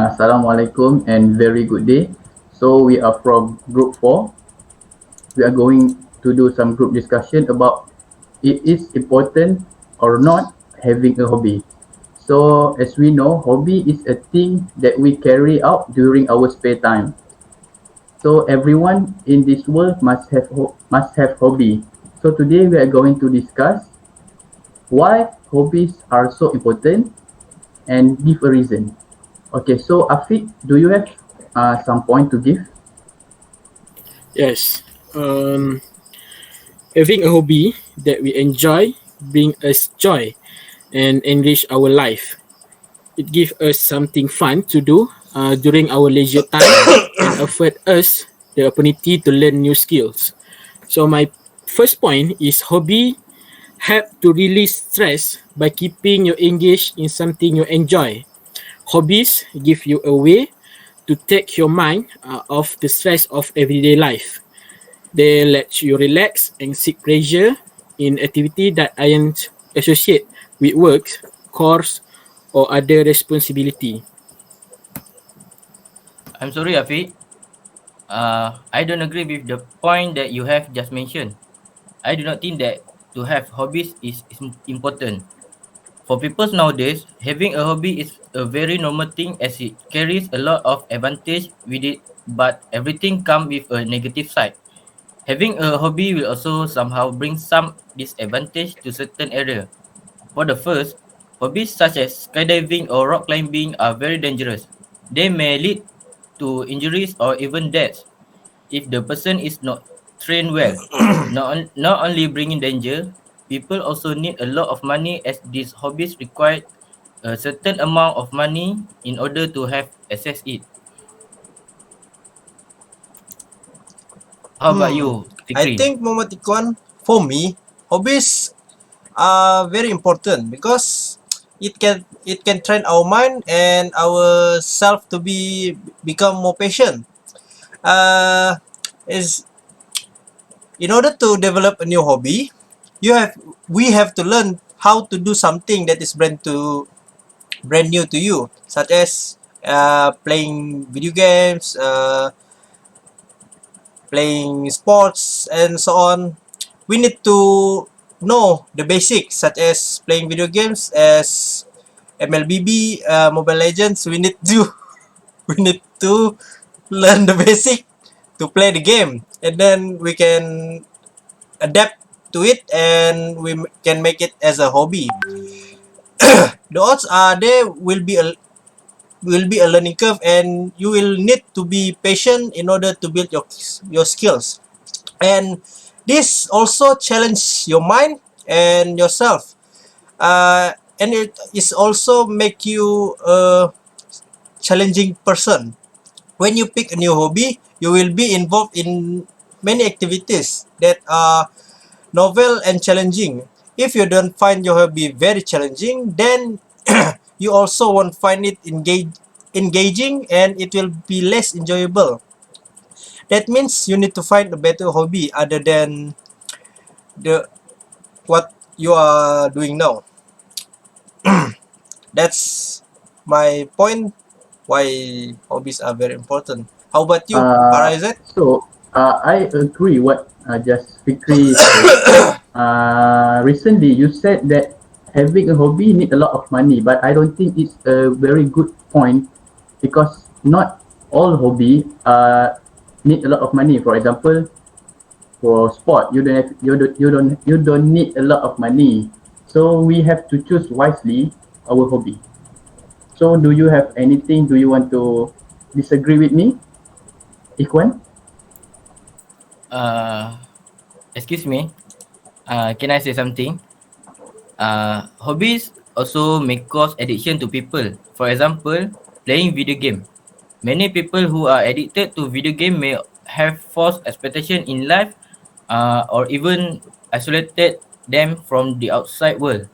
Assalamualaikum and very good day. So we are from group 4. We are going to do some group discussion about it is important or not having a hobby. So as we know, hobby is a thing that we carry out during our spare time. So everyone in this world must have hobby. So today we are going to discuss why hobbies are so important and give a reason. Okay, so Afiq, do you have some point to give? Yes. Um, Having a hobby that we enjoy bring us joy and enrich our life. It gives us something fun to do during our leisure time and afford us the opportunity to learn new skills. So my first point is hobby help to release stress by keeping you engaged in something you enjoy. Hobbies give you a way to take your mind off the stress of everyday life. They let you relax and seek pleasure in activity that aren't associated with work, course, or other responsibility. I'm sorry, Afi. I don't agree with the point that you have just mentioned. I do not think that to have hobbies is important. For people nowadays, having a hobby is a very normal thing as it carries a lot of advantage with it, but everything comes with a negative side. Having a hobby will also somehow bring some disadvantage to certain area. For the first, hobbies such as skydiving or rock climbing are very dangerous. They may lead to injuries or even deaths if the person is not trained well. Not only bringing danger, people also need a lot of money as these hobbies require a certain amount of money in order to have access it. How about Hmm. you, I Fikri? think Muhammad Ikwan, for me, hobbies are very important because it can train our mind and our self to become more patient. Uh, is in order to develop a new hobby, you have we have to learn how to do something that is brand new to you, such as playing video games, playing sports, and so on. We need to know the basics, such as playing video games as MLBB, Mobile Legends. We need to learn the basic to play the game, and then we can adapt to it, and can make it as a hobby. The odds are there will be a learning curve, and you will need to be patient in order to build your skills, and this also challenge your mind and yourself, and it is also make you a challenging person. When you pick a new hobby, you will be involved in many activities that are novel and challenging. If you don't find your hobby very challenging, then you also won't find it engaging, and it will be less enjoyable. That means you need to find a better hobby other than the what you are doing now. That's my point why hobbies are very important. How about you, RIZ? I agree what just Fikri said. Recently, you said that having a hobby need a lot of money, but I don't think it's a very good point because not all hobby need a lot of money. For example, for sport, you don't need a lot of money. So we have to choose wisely our hobby. So do you have anything? Do you want to disagree with me, Ikwan? Uh, Excuse me. Can I say something? Hobbies also may cause addiction to people. For example, playing video game. Many people who are addicted to video game may have false expectation in life, or even isolated them from the outside world.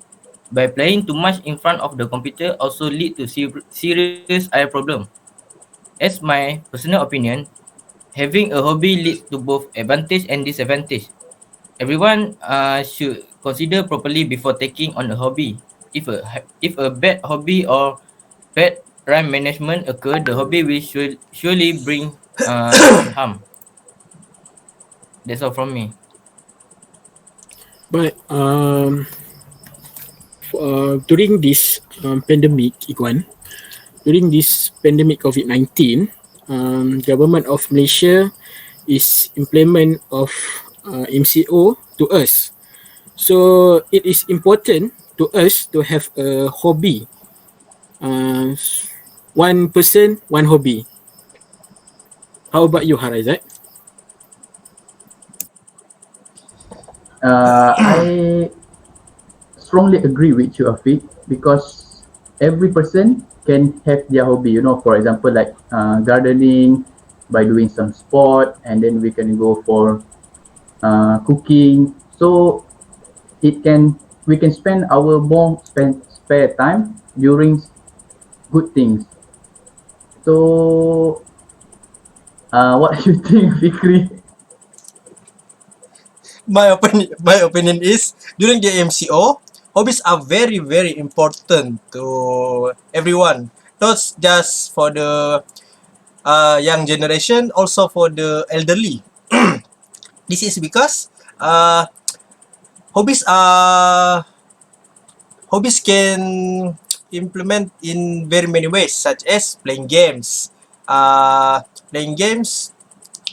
By playing too much in front of the computer also lead to serious eye problem. As my personal opinion, having a hobby leads to both advantage and disadvantage. Everyone should consider properly before taking on a hobby. If a bad hobby or bad time management occur, the hobby will surely bring harm. That's all from me. But during this pandemic, Ikwan, during this pandemic COVID-19, government of Malaysia is implement of MCO to us. So it is important to us to have a hobby. One person, one hobby. How about you, Harizat? I strongly agree with you, Afiq, because every person can have their hobby. You know, for example, like gardening, by doing some sport, and then we can go for cooking. So it can we can spend our more spare time during good things. So what do you think, Fikri? My opinion is during the MCO, hobbies are very very important to everyone, not just for the young generation, also for the elderly. This is because hobbies are hobbies can implement in very many ways, such as playing games. Playing games,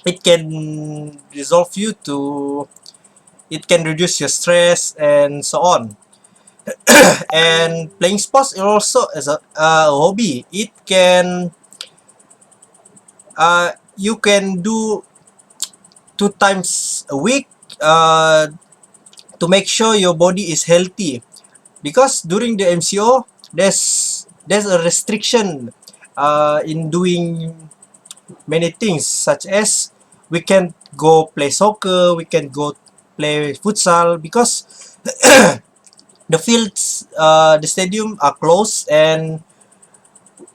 it can resolve you to it can reduce your stress and so on. And playing sports is also as a hobby. It can you can do 2 times a week to make sure your body is healthy, because during the MCO there's a restriction in doing many things, such as we can go play soccer, we can go play futsal, because the fields, the stadium are closed, and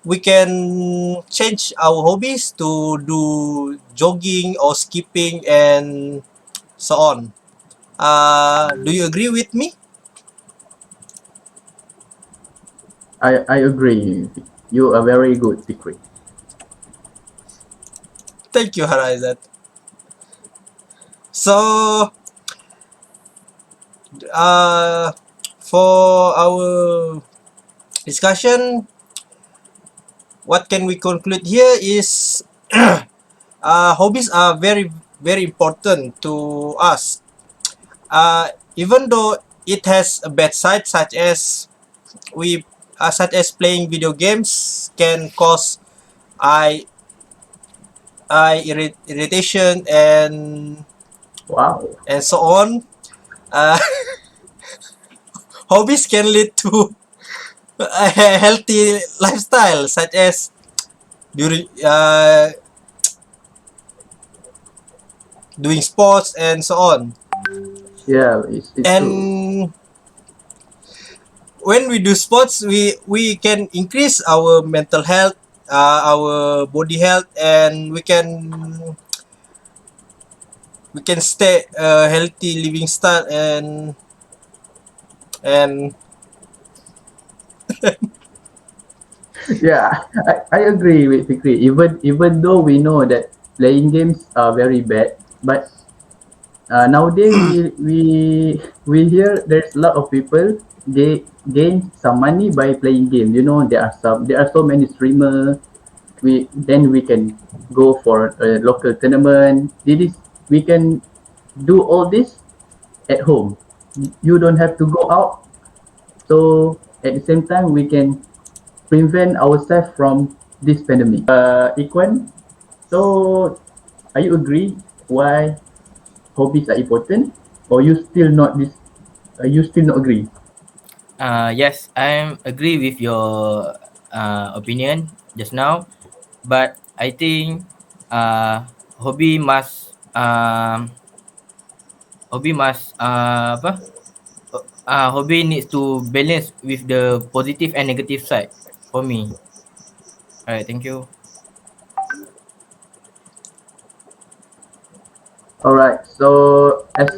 we can change our hobbies to do jogging or skipping and so on. Do you agree with me? I agree. You are very good, Fikri. Thank you, Harizat. So, uh, for our discussion, what can we conclude here is hobbies are very very important to us. Even though it has a bad side, we such as playing video games can cause eye irritation Wow. and so on. Uh, hobbies can lead to a healthy lifestyle, such as during doing sports and so on. Yeah, it's true. And when we do sports, we can increase our mental health, our body health, and we can stay a healthy living style, and Yeah, I agree with Fikri. Even though we know that playing games are very bad, but nowadays we hear there's a lot of people they gain some money by playing games. You know, there are so many streamers. We can go for a local tournament. We can do all this at home. You don't have to go out. So at the same time, we can prevent ourselves from this pandemic. Ikwan, so are you agree why hobbies are important, or you still not this? You still not agree? Yes, I agree with your opinion just now, but I think hobby must apa? Hobby needs to balance with the positive and negative side for me. Alright, thank you. All right. So as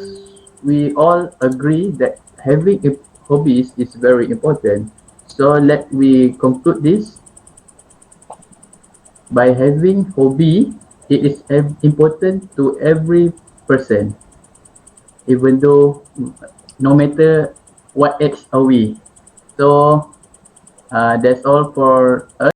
we all agree that having a hobbies is very important. So let we conclude this. by having hobby, it is important to every person, even though no matter what age are we. So that's all for us.